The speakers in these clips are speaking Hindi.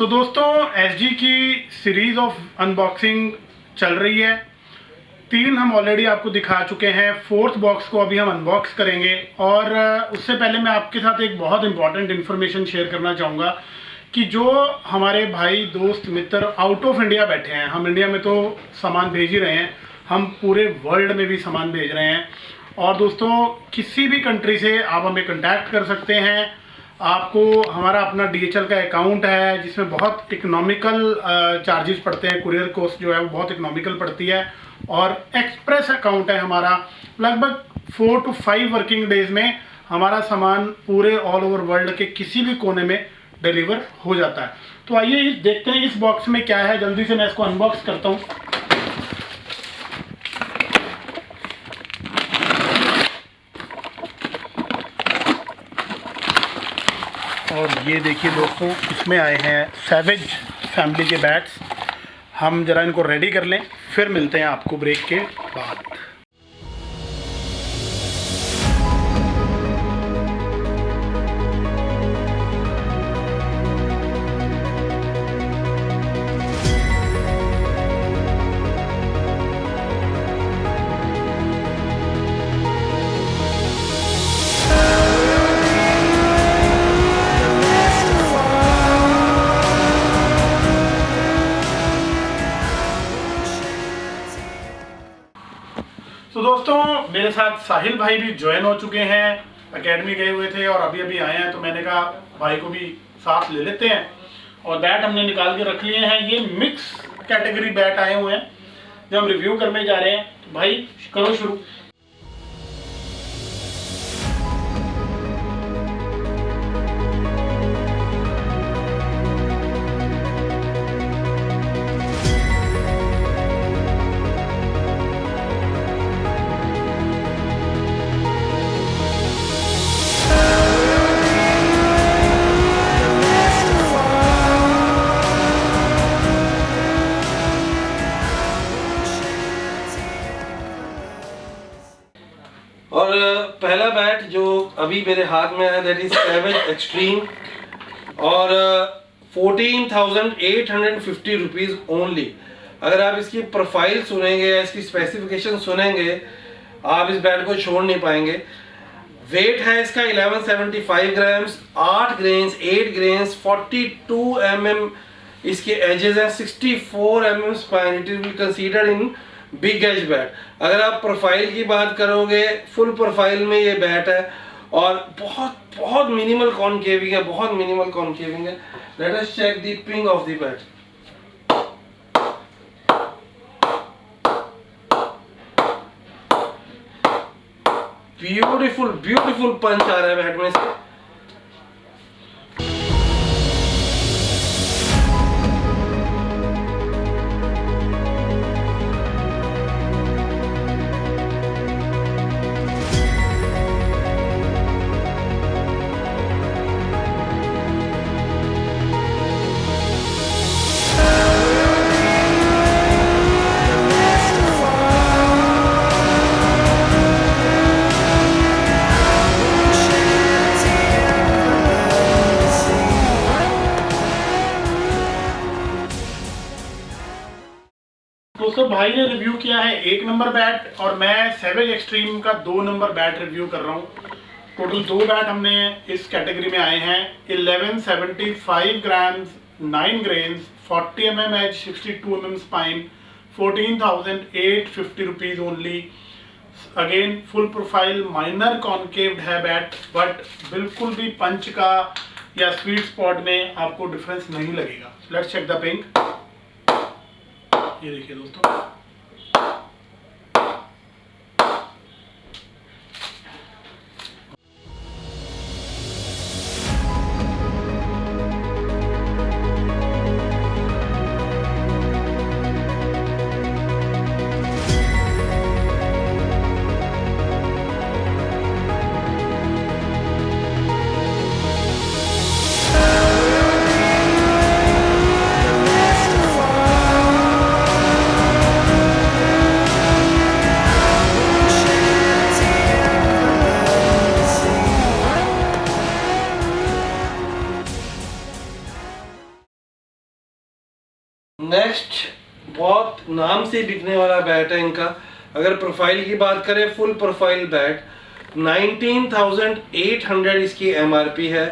दोस्तों एसजी की सीरीज़ ऑफ अनबॉक्सिंग चल रही है। 3 हम ऑलरेडी आपको दिखा चुके हैं, 4th बॉक्स को अभी हम अनबॉक्स करेंगे। और उससे पहले मैं आपके साथ एक बहुत इंपॉर्टेंट इन्फॉर्मेशन शेयर करना चाहूँगा कि जो हमारे भाई दोस्त मित्र आउट ऑफ इंडिया बैठे हैं, हम इंडिया में तो सामान भेज ही रहे हैं, हम पूरे वर्ल्ड में भी सामान भेज रहे हैं। और दोस्तों किसी भी कंट्री से आप हमें कॉन्टैक्ट कर सकते हैं। आपको हमारा अपना DHL का अकाउंट है जिसमें बहुत इकोनॉमिकल चार्जेस पड़ते हैं, कुरियर कॉस्ट जो है वो बहुत इकोनॉमिकल पड़ती है। और एक्सप्रेस अकाउंट है हमारा, लगभग 4 to 5 वर्किंग डेज में हमारा सामान पूरे ऑल ओवर वर्ल्ड के किसी भी कोने में डिलीवर हो जाता है। तो आइए देखते हैं इस बॉक्स में क्या है। जल्दी से मैं इसको अनबॉक्स करता हूँ। और ये देखिए दोस्तों, इसमें आए हैं सैवेज फैमिली के बैट्स। हम ज़रा इनको रेडी कर लें, फिर मिलते हैं आपको ब्रेक के बाद। तो दोस्तों मेरे साथ साहिल भाई भी ज्वाइन हो चुके हैं, एकेडमी गए हुए थे और अभी आए हैं, तो मैंने कहा भाई को भी साथ ले लेते हैं। और बैट हमने निकाल के रख लिए हैं। ये मिक्स कैटेगरी बैट आए हुए हैं जो हम रिव्यू करने जा रहे हैं। तो भाई करो शुरू। और पहला बैट जो अभी मेरे हाथ में है दैट इज सैवेज एक्सट्रीम और 14,850 रुपीज़ ओनली। अगर आप इसकी प्रोफाइल सुनेंगे या इसकी स्पेसिफिकेशन सुनेंगे आप इस बैट को छोड़ नहीं पाएंगे। वेट है इसका 1175 ग्राम्स, 8 ग्रेन्स, 8 ग्रेन्स, 42 mm इसके एजेस हैं, 64 mm spine. It is considered in big edge bat. अगर आप प्रोफाइल की बात करोगे, फुल प्रोफाइल में ये बैट है और बहुत मिनिमल कॉनकेविंग है, बहुत मिनिमल कॉनकेविंग है। Let us check the ping of the bat. Beautiful punch आ रहा है बैट में से। दोस्तों भाई ने रिव्यू किया है 1 नंबर बैट और मैं सैवेज एक्सट्रीम का 2 नंबर बैट रिव्यू कर रहा हूँ। टोटल 2 बैट हमने इस कैटेगरी में आए हैं। 1175 grams, 9 grains, 40 mm edge, 62 mm spine, 14,850 rupees only. Again full profile, minor concaved है बैट, बट बिल्कुल भी पंच का या स्वीट स्पॉट में आपको डिफरेंस नहीं लगेगा। Let's check the ping. ये देखिए दोस्तों, नेक्स्ट बहुत नाम से बिकने वाला बैट है इनका। अगर प्रोफाइल की बात करें, फुल प्रोफाइल बैट 19,800 इसकी MRP है।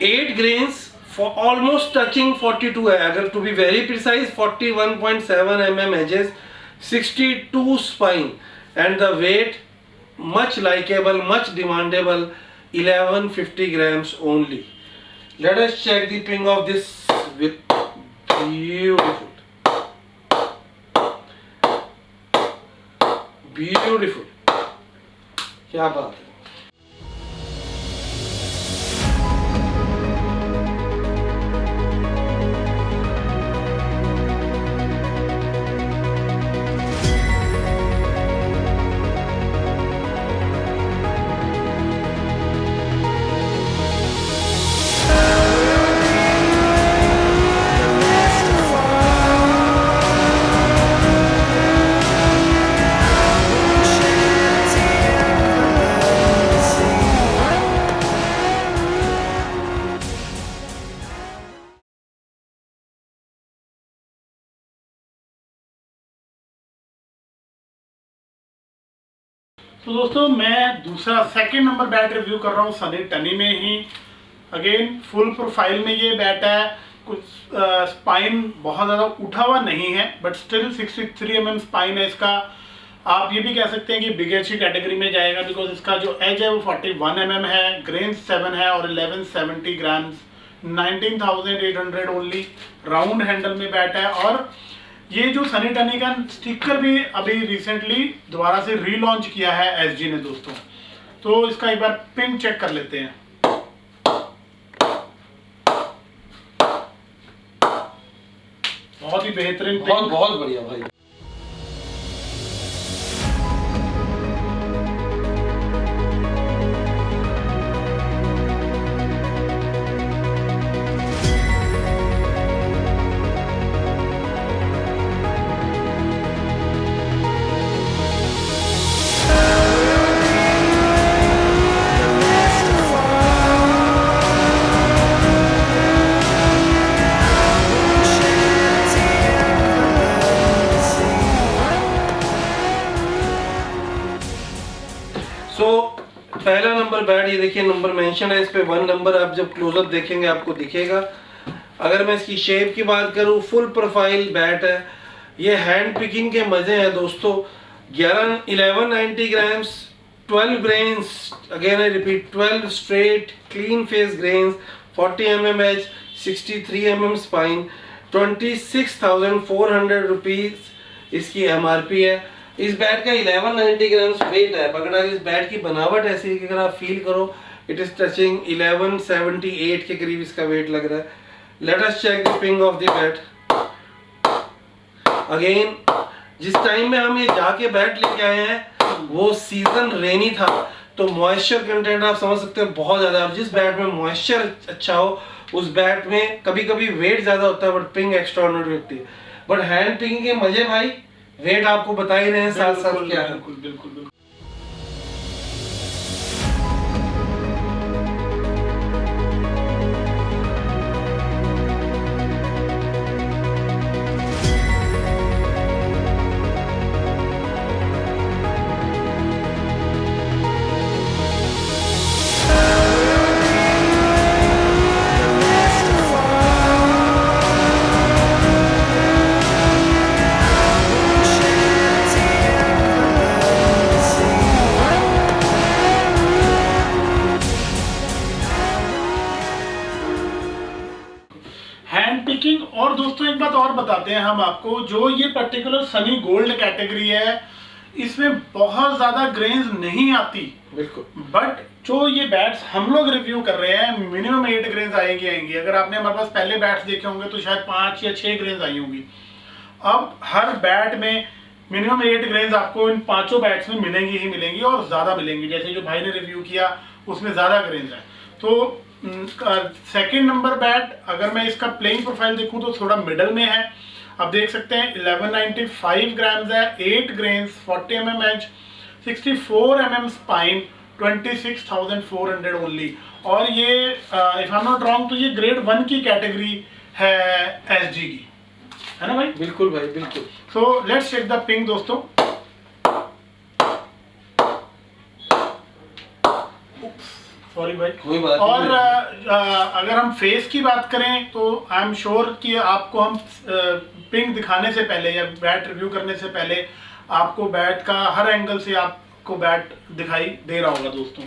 8 ग्रेन्स फॉर ऑलमोस्ट टचिंग 42 है, अगर to be very precise 41.7 mm edges, 62 spine and the weight much likeable, much demandable, 1150 grams only. Let us check the ping of this with beautiful, क्या बात है। तो दोस्तों मैं दूसरा सेकंड नंबर बैट रिव्यू कर रहा हूँ सनी टनी में ही। अगेन फुल प्रोफाइल में ये बैट है, कुछ स्पाइन बहुत ज़्यादा उठा हुआ नहीं है, बट स्टिल 63 mm स्पाइन है इसका। आप ये भी कह सकते हैं कि बिग एज की कैटेगरी में जाएगा, बिकॉज इसका जो एज है वो 41 mm है, ग्रेन 7 है और 1170 ग्राम्स, 19,800 ओनली। राउंड हैंडल में बैट है और ये जो सनी टनी का स्टिकर भी अभी रिसेंटली दोबारा से रीलॉन्च किया है एसजी ने दोस्तों, तो इसका एक बार पिन चेक कर लेते हैं। बहुत ही बेहतरीन, बहुत बढ़िया भाई। पहला नंबर बैट, ये देखिए नंबर मेंशन है इस पे 1 नंबर। आप जब क्लोजअप देखेंगे आपको दिखेगा। अगर मैं इसकी शेप की बात करूं, फुल प्रोफाइल बैट है। ये हैंड पिकिंग के मजे हैं दोस्तों। 1190 grams, 12 grains, again I repeat 12 straight clean face grains, 40 mm edge, 63 mm spine, 26,400 rupees इसकी MRP है। इस बैट का 1190 ग्राम्स वेट है। अगर इस बैट की बनावट ऐसी है कि अगर आप फील करो, इट इज टचिंग 1178 के करीब इसका वेट लग रहा है। Let us check the ping of the bat. Again जिस टाइम में हम ये जाके बैट लेके आए हैं वो सीजन रेनी था, तो मॉइस्चर कंटेंट आप समझ सकते हैं बहुत ज्यादा। और जिस बैट में मॉइस्चर अच्छा हो उस बैट में कभी कभी वेट ज्यादा होता है बट पिंग एक्स्ट्राऑर्डिनरी होती है। बट हैंड पिंग के मजे भाई, वेट आपको बता ही रहे हैं साथ साथ क्या है। बिल्कुल बिल्कुल बिल्कुल। Hand picking. और दोस्तों एक बात और बताते हैं हम आपको, जो ये पर्टिकुलर सनी गोल्ड कैटेगरी है इसमें बहुत ज्यादा ग्रेन्स नहीं आती बिल्कुल, बट जो ये बैट्स हम लोग रिव्यू कर रहे हैं मिनिमम 8 ग्रेन्स आएंगी। अगर आपने हमारे पास पहले बैट्स देखे होंगे तो शायद 5 या 6 ग्रेन्स आई होंगी। अब हर बैट में मिनिमम 8 ग्रेन्स आपको इन पांचों बैट्स में मिलेंगी ही मिलेंगी और ज्यादा मिलेंगी। जैसे जो भाई ने रिव्यू किया उसमें ज्यादा ग्रेन्स है। तो सेकंड नंबर बैट अगर मैं इसका प्लेइंग प्रोफाइल देखूं तो थोड़ा मिडल में है। आप देख सकते हैं 1195 ग्राम्स है, 8 grains, 40 mm edge, 64 mm spine, 26,400 only. और ये if I am not wrong तो ये ग्रेड 1 की कैटेगरी है एसजी की। है ना भाई? बिल्कुल भाई, बिल्कुल। So let's check the ping दोस्तों। सॉरी भाई, कोई बात और नहीं। अगर हम फेस की बात करें तो आई एम श्योर कि आपको हम पिंग दिखाने से पहले या बैट रिव्यू करने से पहले आपको बैट का हर एंगल से आपको बैट दिखाई दे रहा होगा दोस्तों।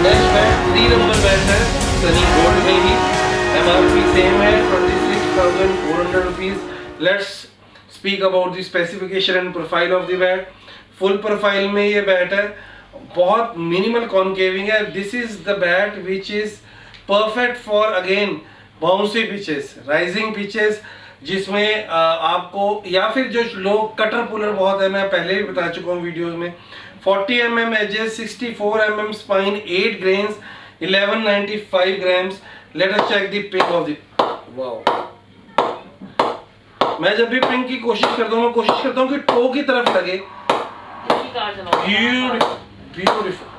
नेक्स्ट बैट 3 नंबर बैट है सनी गोल्ड में ही, MRP सेम है 26,400 rupees. Let's speak about the specification and profile of the bat. Full profile में ये बैट है, बहुत मिनिमल कॉन्केविंग है। This is the bat which is perfect for again bouncy pitches, rising pitches, जिसमें आपको या फिर जो लोग कटर पुलर बहुत है, मैं पहले भी बता चुका हूँ वीडियोस में। 40 mm edges, 64 mm spine, 8 grains, 1195 grams. Let us check the ping of the. Wow. मैं जब भी पिंग की कोशिश करता हूँ, मैं कोशिश करता हूँ कि टो की तरफ लगे। ब्यूटीफुल।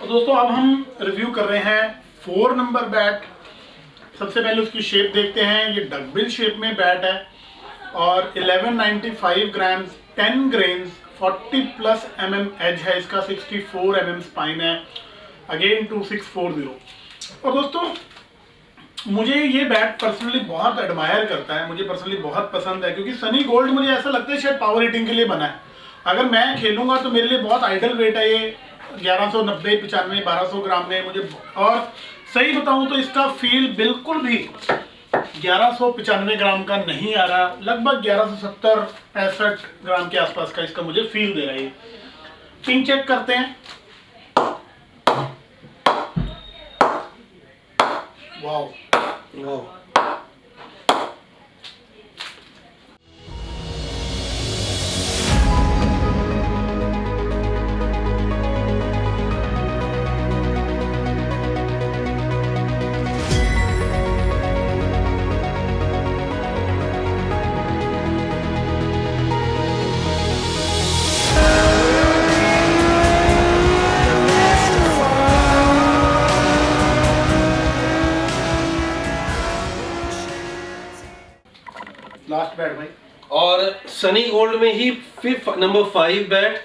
दोस्तों अब हम रिव्यू कर रहे हैं 4 नंबर बैट। सबसे पहले उसकी शेप देखते हैं। ये डकबिल शेप में बैट है और 1195 grams, 10 grains, 40 plus mm edge है इसका, 64 mm स्पाइन है, अगेन 2640। और दोस्तों मुझे ये बैट पर्सनली बहुत एडमायर करता है, मुझे पर्सनली बहुत पसंद है, क्योंकि सनी गोल्ड मुझे ऐसा लगता है शायद पावर हिटिंग के लिए बना है। अगर मैं खेलूंगा तो मेरे लिए बहुत आइडल वेट है ये, 1190, 95, 1200 ग्राम में मुझे। और सही बताऊं तो इसका फील बिल्कुल भी 1195 ग्राम का नहीं आ रहा, लगभग 1170-65 ग्राम के आसपास का इसका मुझे फील दे रहा है। पिंग चेक करते हैं। Wow wow. लास्ट बैट भाई, और सनी गोल्ड में ही number 5 bat,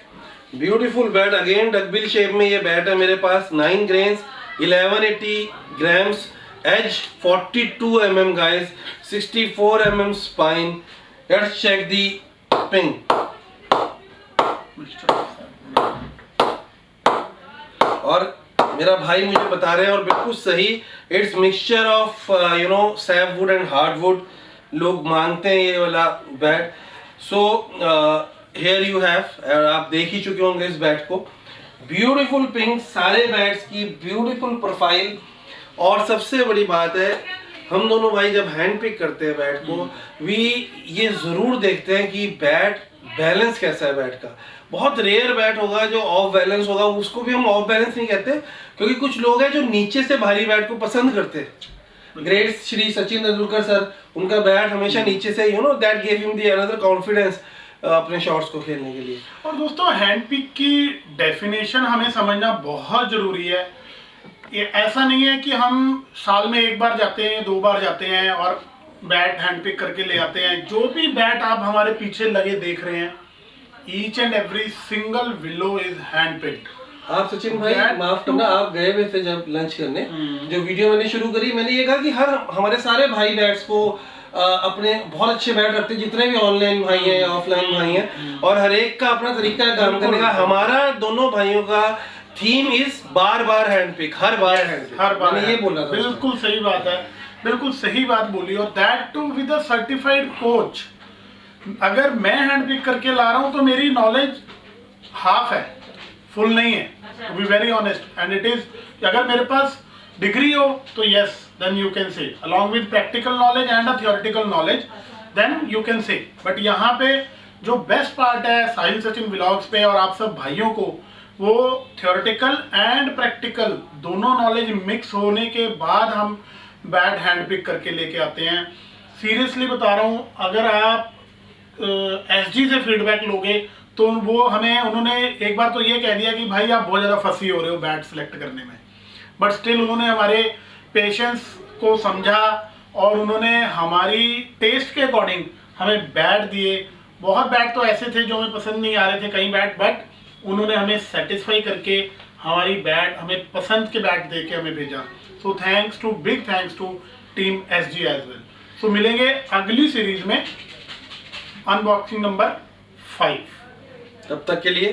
beautiful bat, again duckbill shape में ये बैट है मेरे पास। 9 grains, 1180 grams, edge 42 mm guys, 64 mm spine. Let's check the ping. और मेरा भाई मुझे बता रहे हैं और बिल्कुल सही, it's mixture of SAP would and hard would, लोग मांगते हैं ये वाला bat. So here you have, आप देख ही चुके होंगे इस बैट को। ब्यूटीफुल पिंक, सारे बैट्स की ब्यूटीफुल प्रोफाइल। और सबसे बड़ी बात है, हम दोनों भाई जब हैंड पिक करते हैं बैट को, ये जरूर देखते हैं कि बैट बैलेंस कैसा है बैट का। बहुत रेयर बैट होगा जो ऑफ बैलेंस होगा, उसको भी हम ऑफ बैलेंस नहीं कहते, क्योंकि कुछ लोग हैं जो नीचे से भारी बैट को पसंद करते हैं। ग्रेट श्री सचिन तेंदुलकर सर, उनका बैट हमेशा नीचे से, that gave him the another confidence अपने शॉट्स को खेलने के लिए। और दोस्तों हैंड पिक की डेफिनेशन हमें समझना बहुत जरूरी है। ये ऐसा नहीं है कि हम साल में एक बार जाते हैं, 2 बार जाते हैं और बैट हैंड पिक करके ले आते हैं। जो भी बैट आप हमारे पीछे लगे देख रहे हैं, each and every single willow is hand picked. आप सचिन भाई That माफ करना, too- आप गए हुए थे जब लंच करने, जो वीडियो मैंने शुरू करी मैंने ये कहा कि हमारे सारे भाई बैट्स को अपने बहुत अच्छे बैट रखते हैं, जितने भी ऑनलाइन भाई हैं ऑफलाइन भाई हैं, और हर एक का अपना तरीका है काम करने का। हमारा दोनों भाइयों का थीम इज बार बार हैंड पिक, हर बार हैंड पिक, हर बार मैंने ये बोला था। बिल्कुल सही बात है, बिल्कुल सही बात बोली, और that too with a certified coach. अगर मैं हैंड पिक करके ला रहा हूँ तो मेरी नॉलेज हाफ है, फुल नहीं है, to be very honest. And it is, अगर मेरे पास डिग्री हो तो yes, then you can say along with practical knowledge and a theoretical knowledge, then you can say. But यहाँ पे जो बेस्ट पार्ट है साहिल सचिन व्लॉग्स पे और आप सब भाइयों को, वो थियोरेटिकल एंड प्रैक्टिकल दोनों नॉलेज मिक्स होने के बाद हम बैट हैंड पिक करके लेके आते हैं। सीरियसली बता रहा हूँ, अगर आप एसजी से फीडबैक लोगे तो वो हमें, उन्होंने एक बार तो ये कह दिया कि भाई आप बहुत ज़्यादा फंसी हो रहे हो बैट सेलेक्ट करने में, बट स्टिल उन्होंने हमारे पेशेंस को समझा और उन्होंने हमारी टेस्ट के अकॉर्डिंग हमें बैट दिए। बहुत बैट तो ऐसे थे जो हमें पसंद नहीं आ रहे थे कई बैट, बट उन्होंने हमें सेटिस्फाई करके हमारी बैट, हमें पसंद के बैट दे के हमें भेजा। So thanks to, big thanks to team SG as well. सो मिलेंगे अगली सीरीज में, अनबॉक्सिंग नंबर 5। तब तक के लिए